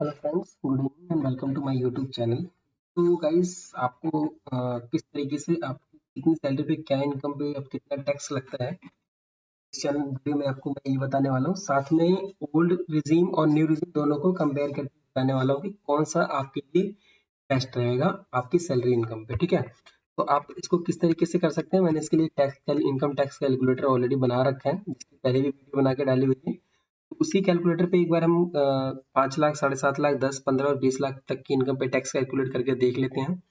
Hello friends, good evening and welcome to my YouTube channel. तो guys, आपको किस तरीके से आप कितनी सैलरी पे क्या इनकम पे अब कितना टैक्स लगता है, इस चैनल वीडियो में आपको मैं ये बताने वाला हूँ। साथ में ओल्ड रिजीम और न्यू रिजीम दोनों को कंपेयर करके बताने वाला हूँ कि कौन सा आपके लिए बेस्ट रहेगा आपकी सैलरी इनकम पे। ठीक है, तो आप इसको किस तरीके से कर सकते हैं, मैंने इसके लिए इनकम टैक्स कैलकुलेटर ऑलरेडी बना रखा है, जिसकी पहले भी वीडियो बना के डाली हुई है। उसी कैलकुलेटर पे एक बार हम 5 लाख, 7.5 लाख, 10, 15 और 20 लाख तक की इनकम पे टैक्स कैलकुलेट करके देख लेते हैं।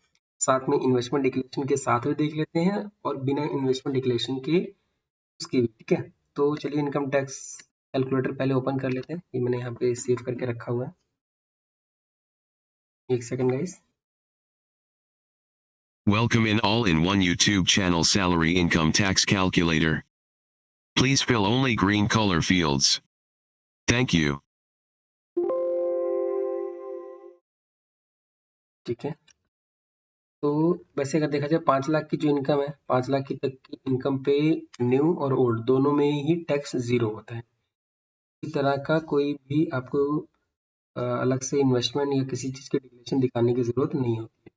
साथ में इन्वेस्टमेंट डिक्लेरेशन के साथ भी देख लेते हैं और बिना इन्वेस्टमेंट डिक्लेरेशन के उसकी भी। ठीक है, तो चलिए इनकम टैक्स कैलकुलेटर पहले ओपन कर लेते हैं। ये मैंने यहाँ पे सेव करके रखा हुआ है। एक second guys. Welcome in all-in-one YouTube channel Salary Income Tax Calculator. Please fill only green color fields. Thank you. ठीक है, तो वैसे अगर देखा जाए 5 लाख की जो इनकम है, 5 लाख की तक की इनकम पे न्यू और ओल्ड दोनों में ही टैक्स जीरो होता है। इस तरह का कोई भी आपको अलग से इन्वेस्टमेंट या किसी चीज की डिक्लेरेशन दिखाने की जरूरत नहीं होती है।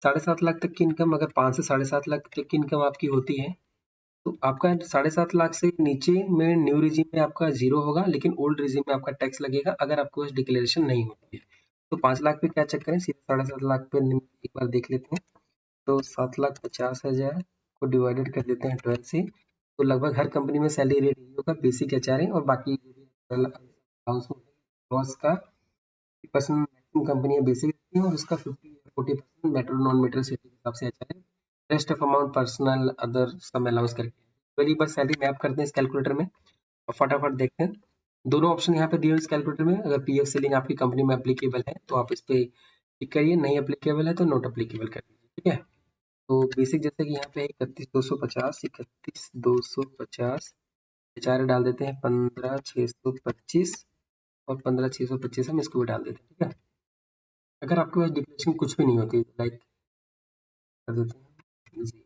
7.5 लाख तक की इनकम, अगर 5 से 7.5 लाख तक की इनकम आपकी होती है, तो आपका 7.5 लाख से नीचे में न्यू रिजीम में आपका जीरो होगा, लेकिन ओल्ड रिजीम में आपका टैक्स लगेगा अगर आपको डिक्लेरेशन नहीं होती है। तो 5 लाख पे क्या चेक करें, सीधे 7.5 लाख पे एक बार देख लेते हैं। तो 7,50,000 को डिवाइडेड कर देते हैं 12 से, तो लगभग हर कंपनी में सैलरी रेट यही होगा, बेसिक एचआरए और बाकी ग्रॉस का 50% मैक्सिमम कंपनियां बेसिक रखती हैं और उसका 40% मेट्रो नॉन मेट्रो सिटी के हिसाब से HRA, rest of amount personal other some allowance करके पहली बार सैलरी मैप करते हैं इस कैलकुलेटर में। और फटाफट देखते हैं, दोनों ऑप्शन यहाँ पे दिए हुए इस कैलकुलेटर में। अगर पीएफ सीलिंग आपकी कंपनी में एप्लीकेबल है तो आप इस पे क्लिक करिए, नहीं एप्लीकेबल है तो नॉट एप्लीकेबल कर दीजिए। ठीक है, तो बेसिक जैसे कि यहाँ पे 31,250, 31,250 एचआरए डाल देते हैं 15,625 और 15,625 हम इसको भी डाल देते हैं। ठीक है, अगर आपके पास डिक्लेरेशन कुछ भी नहीं होती, लाइक कर देते हैं जी,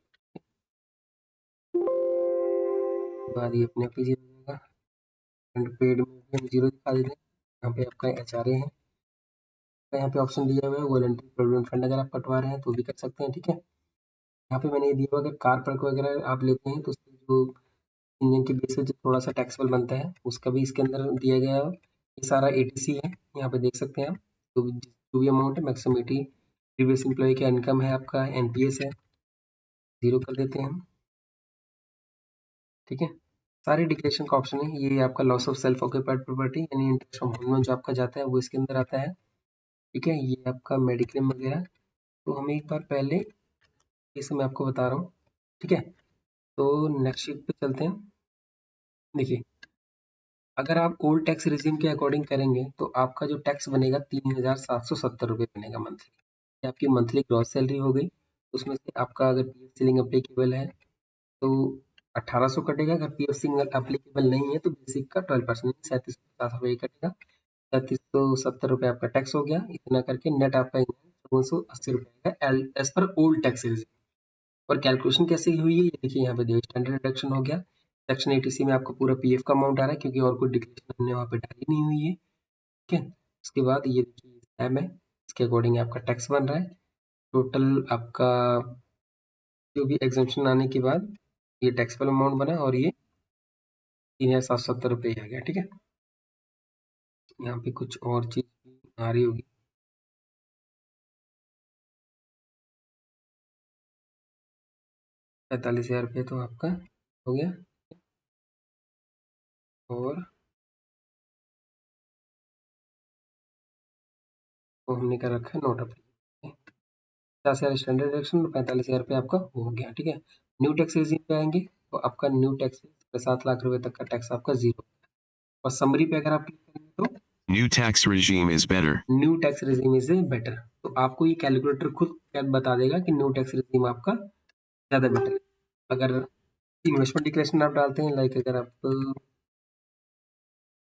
बाद ये अपने आप ही जीरो होगा। एंड पेड में भी हम जीरो दिखा देते हैं। यहाँ पे आपका एचआरए है, यहाँ पे ऑप्शन दिया हुआ है वॉलंटरी प्रोविडेंट फंड, अगर आप कटवा रहे हैं तो भी कर सकते हैं। ठीक है, यहाँ पे मैंने ये दिया हुआ अगर कार पार्क वगैरह आप लेते हैं तो उसके जो इंजन के बेस पे जो थोड़ा सा टैक्सेबल बनता है उसका भी इसके अंदर दिया गया है। ये सारा एटीसी है, यहाँ पे देख सकते हैं आप। तो जो भी अमाउंट है मैक्सिमम एटी, प्रीवियस एम्प्लॉय का इनकम है, आपका एनपीएस है, जीरो कर देते हैं हम। ठीक है, सारे डिक्लेरेशन का ऑप्शन है। ये आपका loss of self occupied property यानी इंटरेस्ट फ्रॉम होम लोन जो आपका जाता है वो इसके अंदर आता है। ठीक है, ये आपका मेडिक्लेम वगैरह। तो हम एक बार पहले इसे मैं आपको बता रहा हूँ। ठीक है, तो नेक्स्ट शीट पे चलते हैं। देखिए, अगर आप ओल्ड टैक्स रिजीम के अकॉर्डिंग करेंगे तो आपका जो टैक्स बनेगा 3,770 रुपये बनेगा मंथली। ये आपकी मंथली ग्रॉस सैलरी हो गई। उसमें से आपका अगर पीएफ सीलिंग अप्लीकेबल है तो 1800 कटेगा, अगर पीएफ सीलिंग अप्लीकेबल नहीं है तो बेसिक का 12%, 3750 रुपये कटेगा। 3770 रुपये आपका टैक्स हो गया। इतना करके नेट आपका 5480 रुपये का as per old tax regime. और कैलकुलेशन कैसे हुई है ये देखिए, यहाँ पे स्टैंडर्ड डिडक्शन हो गया। सेक्शन 80C में आपको पूरा पीएफ का अमाउंट आ रहा है क्योंकि और कोई डिक्लेरेशन हमने वहाँ पे डाली नहीं हुई है। ठीक है, उसके बाद ये देखिए स्लैब है, इसके अकॉर्डिंग आपका टैक्स बन रहा है। टोटल आपका जो भी एग्जाम्पशन आने के बाद ये टैक्सेबल अमाउंट बना और ये 3,770 रुपये आ गया। ठीक है, यहाँ पे कुछ और चीज आ रही होगी, 45,000 रुपये तो आपका हो गया। और वो हमने कर रखा है नोट अप्लाई। 50,000 स्टैंडर्ड डिडक्शन और 45,000 रुपये आपका हो गया। ठीक है, न्यू टैक्स रेजिम पे आएंगे तो आपका न्यू टैक्स 7 लाख रुपए तक का टैक्स आपका जीरो। और समरी पे अगर आप क्लिक करेंगे तो New tax regime is better. New tax regime is better. तो आपको ये कैलकुलेटर खुद बता देगा कि न्यू टैक्स रेजिम आपका ज्यादा बेटर है। अगर इन्वेस्टमेंट डिक्लेरेशन आप डालते हैं, लाइक अगर आप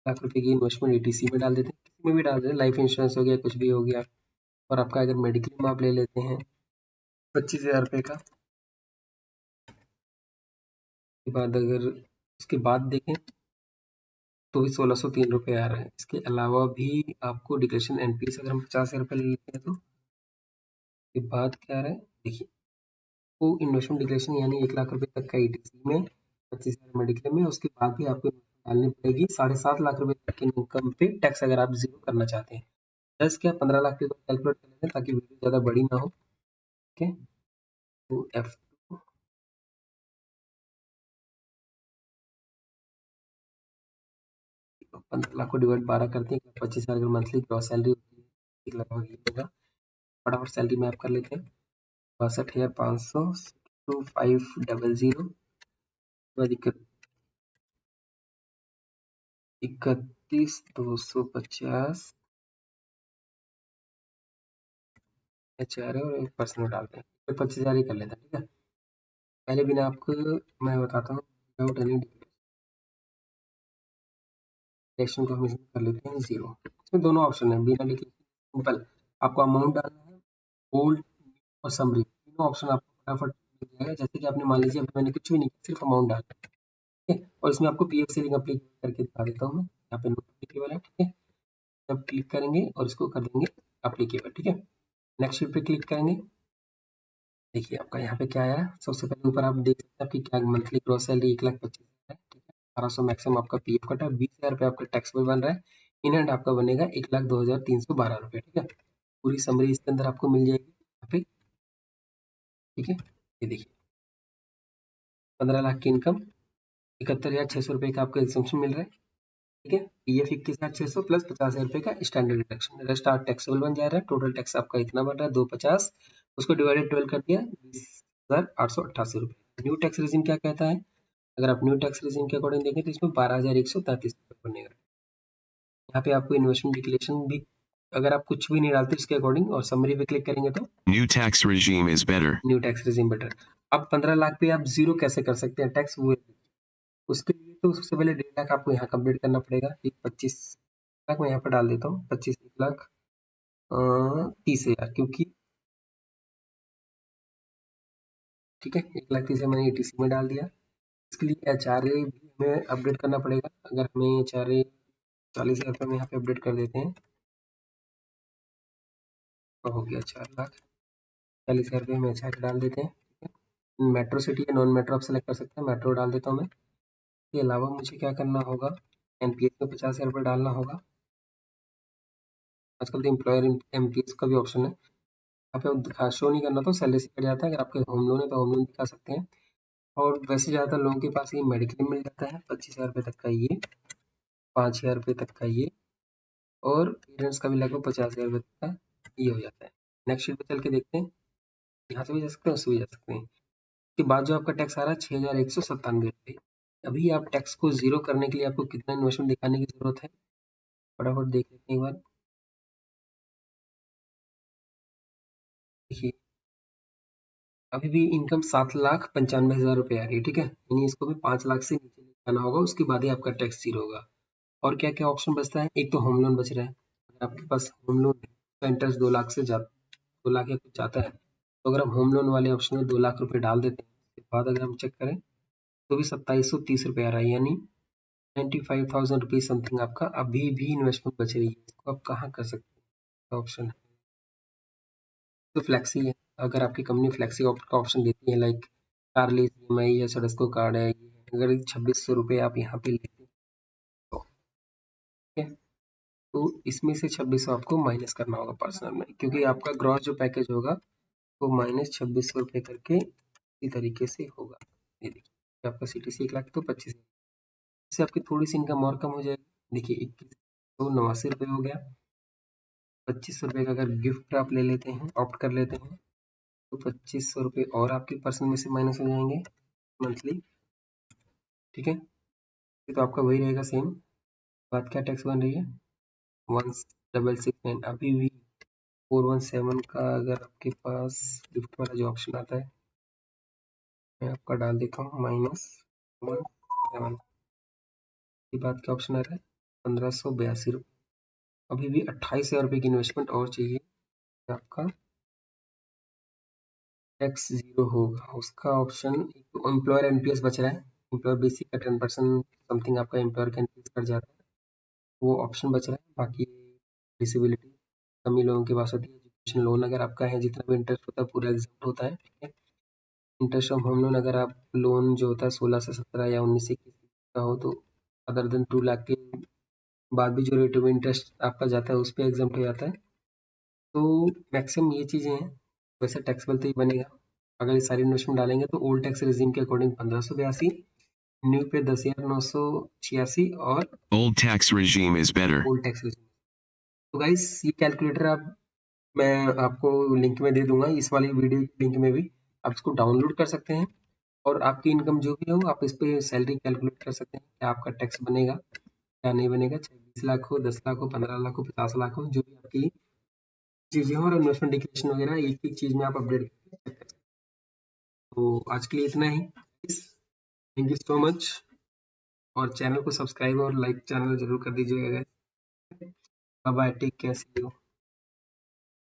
लाख रुपए की इन्वेस्टमेंट एटीसी में डाल देते हैं, किसी में भी डाल देते हैं, लाइफ इंश्योरेंस हो गया, कुछ भी हो गया, और आपका अगर मेडिक्लेम आप ले लेते हैं 25,000 रुपये का, के बाद अगर उसके बाद देखें तो भी 1603 रुपये आ रहा है। इसके अलावा भी आपको डिक्लेरेशन एनपीएस अगर हम 50,000 रुपये ले लेते हैं तो ये बात क्या आ रहा है, देखिए वो इन्वेस्टमेंट डिक्लेरेशन यानी 1 लाख रुपए तक का ईटीसी में, 25,000 मेडिक्लेम में, उसके बाद भी आपको डालनी पड़ेगी 7.5 लाख रुपए तक की इनकम पे टैक्स अगर आप जीरो करना चाहते हैं। 10 क्या 15 लाख पे कैलकुलेट कर लेते हैं ताकि वीडियो ज़्यादा बड़ी ना हो। ओके, तो F 15 लाख को डिवाइड 12 करते हैं, 25,000 अगर मंथली ग्रॉस सैलरी होती है, एक लगभग ये होगा। फटाफट सैलरी में आप कर लेते हैं 62,500 2500 31,250 HR है और 1% डालते हैं, फिर 25,000 ही कर लेते हैं। ठीक है, पहले बिना आपको मैं बताता हूँ विदाउट एनी डिक्लेरेशन को हम इसमें कर लेते हैं 0। इसमें दोनों ऑप्शन है, बिना डिक्लेरेशन सिंपल आपको अमाउंट डालना है, बोल्ड और समरी तीनों ऑप्शन आपको फटाफट मिल जाएगा। जैसे कि आपने मान लीजिए अभी मैंने कुछ भी नहीं किया, सिर्फ अमाउंट डाला, ठीक है, और इसमें आपको पीएफ सेविंग अप्लाई करके दिखा देता हूँ मैं, यहाँ पे नोट अप्लीकेबल है। ठीक है, जब क्लिक करेंगे और इसको कर देंगे अप्लीकेबल। ठीक है, नेक्स्ट शीट पे क्लिक करेंगे, देखिए आपका यहाँ पे क्या आया। सबसे पहले ऊपर आप देख सकते हैं आपकी क्या मंथली ग्रॉस सैलरी 1,25,000 है। ठीक है, 1800 मैक्सिमम आपका पीएफ कटा, 20,000 रुपये आपका टैक्सेबल बन रहा है। इन हैंड आपका बनेगा 1,02,312 रुपये। ठीक है, पूरी समरी इसके अंदर आपको मिल जाएगी यहाँ पे। ठीक है, ये देखिए 15 लाख की इनकम, 71,600 रुपये का आपको एग्जम्पशन मिल रहा है। ठीक है, पीएफ 21,600 प्लस 50,000 रुपये का स्टैंडर्ड डिडक्शन, रेस्ट आप टैक्सेबल बन जा रहा है। टोटल टैक्स आपका इतना बन रहा है 250, उसको डिवाइडेड 12 कर दिया 20,888 रुपये। न्यू टैक्स रेजिम क्या कहता है, अगर आप न्यू टैक्स रेजिम के अकॉर्डिंग देखें तो इसमें 12,133 रुपये बनेगा। यहाँ पे आपको इन्वेस्टमेंट डिक्लेरेशन भी अगर आप कुछ भी नहीं डालते इसके अकॉर्डिंग और समरी पे क्लिक करेंगे तो New tax regime is better. New tax regime better. अब 15 लाख पे आप जीरो कैसे कर सकते हैं टैक्स, वो उसके लिए तो सबसे पहले 1.5 लाख आपको यहाँ कंप्लीट करना पड़ेगा। 25 लाख मैं यहाँ पर डाल देता हूँ, 25 लाख 30,000 क्योंकि ठीक है 1,30,000 मैंने ETC में डाल दिया। इसके लिए HRA भी हमें अपडेट करना पड़ेगा। अगर हमें HRA 40,000 रुपये में यहाँ पे अपडेट कर देते हैं तो हो गया 4,40,000 रुपये में HRA डाल देते हैं। ठीक है, मेट्रो सिटी या नॉन मेट्रो आप सेलेक्ट कर सकते हैं, मेट्रो डाल देता हूँ मैं। इसके अलावा मुझे क्या करना होगा, NPS में 50,000 रुपये डालना होगा। आजकल तो एम्प्लॉयर MPS का भी ऑप्शन है, यहाँ पे दिखा शो नहीं करना तो सैलरी से कट जाता है। अगर आपके होम लोन है तो होम लोन दिखा सकते हैं, और वैसे ज़्यादातर लोगों के पास ये मेडिक्लेम मिल जाता है 25,000 रुपये तक का, ये 5,000 रुपये तक का ये, और पेरेंट्स का भी लगभग 50,000 रुपये तक का ये हो जाता है। नेक्स्ट शीट पे चल के देखते हैं, यहाँ से भी जा सकते हैं उससे भी जा सकते हैं। उसके बाद जो आपका टैक्स आ रहा है 6,197 रुपये। अभी आप टैक्स को जीरो करने के लिए आपको कितना इन्वेस्टमेंट दिखाने की जरूरत है, फटाफट देख लेते हैं एक बार। देखिए अभी भी इनकम 7,95,000 रुपये आ रही है। ठीक है, यानी इसको भी 5 लाख से नीचे लेके आना होगा, उसके बाद ही आपका टैक्स जीरो होगा। और क्या क्या ऑप्शन बचता है, एक तो होम लोन बच रहा है। अगर आपके पास होम लोन का इंटरेस्ट 2 लाख से 2 लाख या कुछ जाता है, तो अगर हम होम लोन वाले ऑप्शन में 2 लाख रुपए डाल देते हैं, उसके बाद अगर हम चेक करें तो भी 2730 रुपये आ रहा है, यानी 95,000 रुपीज समथिंग आपका अभी भी इन्वेस्टमेंट बच रही है। इसको आप कहाँ कर सकते हैं, ऑप्शन है तो फ्लैक्सी है। अगर आपकी कंपनी फ्लैक्सी का ऑप्शन देती है, लाइक कार लीज EMI या सडस्को कार्ड है, अगर 2600 रुपये आप यहाँ पे लेते हैं तो ठीक है, तो इसमें से 2600 आपको माइनस करना होगा पर्सनल में, क्योंकि आपका ग्रॉस जो पैकेज होगा वो माइनस 2600 रुपये करके इसी तरीके से होगा। ये देखिए आपका CTC 1 लाख तो 25, इससे आपकी थोड़ी सी इनकम और कम हो जाएगी। देखिए 21,989 रुपये हो गया। 2500 रुपये का अगर गिफ्ट आप ले लेते हैं, ऑप्ट कर लेते हैं, तो 2500 रुपये और आपके पर्सन में से माइनस हो जाएंगे मंथली। ठीक है, तो आपका वही रहेगा सेम। बात क्या टैक्स बन रही है 1669, अभी भी 417 का अगर आपके पास गिफ्ट वाला जो ऑप्शन आता है मैं आपका डाल देता हूँ -17 की बात क्या ऑप्शन आ रहा है 1582 रुपये। अभी भी 28,000 रुपये की इन्वेस्टमेंट और चाहिए, आपका टैक्स जीरो होगा। उसका ऑप्शन एम्प्लॉयर NPS बच रहा है, एम्प्लॉयर बेसिक का 10% समथिंग आपका एम्प्लॉयर का NPS कट जाता है। वो ऑप्शन बच रहा है। बाकी डिसेबिलिटी कमी लोगों के पास होती है। एजुकेशन लोन अगर आपका है, जितना भी इंटरेस्ट होता है पूरा एग्जम्प्ट होता है, ठीक है। इंटरेस्ट ऑफ होम लोन अगर आप लोन जो होता है 16 से 17 या 19 से 21 का हो, तो अदर देन 2 लाख के बाद भी जो रेट ऑफ इंटरेस्ट आपका जाता है उस पर एग्जम्प्ट हो जाता है। तो मैक्सिमम ये चीज़ें हैं। वैसे टैक्सेबल तो ये बनेगा। अगर ये सारी इन्वेस्टमेंट डालेंगे तो ओल्ड टैक्स रेजिम के अकॉर्डिंग 1582, न्यू पे 10,986 और Old tax regime is better. Old tax regime. तो गाइस ये कैलकुलेटर मैं आपको लिंक में दे दूंगा, इस वाली वीडियो लिंक में भी आप इसको डाउनलोड कर सकते हैं और आपकी इनकम जो भी हो आप इस पे सैलरी कैलकुलेट कर सकते हैं क्या आपका टैक्स बनेगा क्या नहीं बनेगा, चाहे 20 लाख हो, 10 लाख हो, 15 लाख हो, 50 लाख हो, जो भी आपकी चीज़ें हो, और इन्वेस्टमेंट डिक्लेरेशन वगैरह एक एक चीज़ में आप अपडेट करके check कर सकते हैं। तो आज के लिए इतना ही। थैंक यू सो मच, और चैनल को सब्सक्राइब और लाइक चैनल जरूर कर दीजिएगा। Bye bye, take care, see you.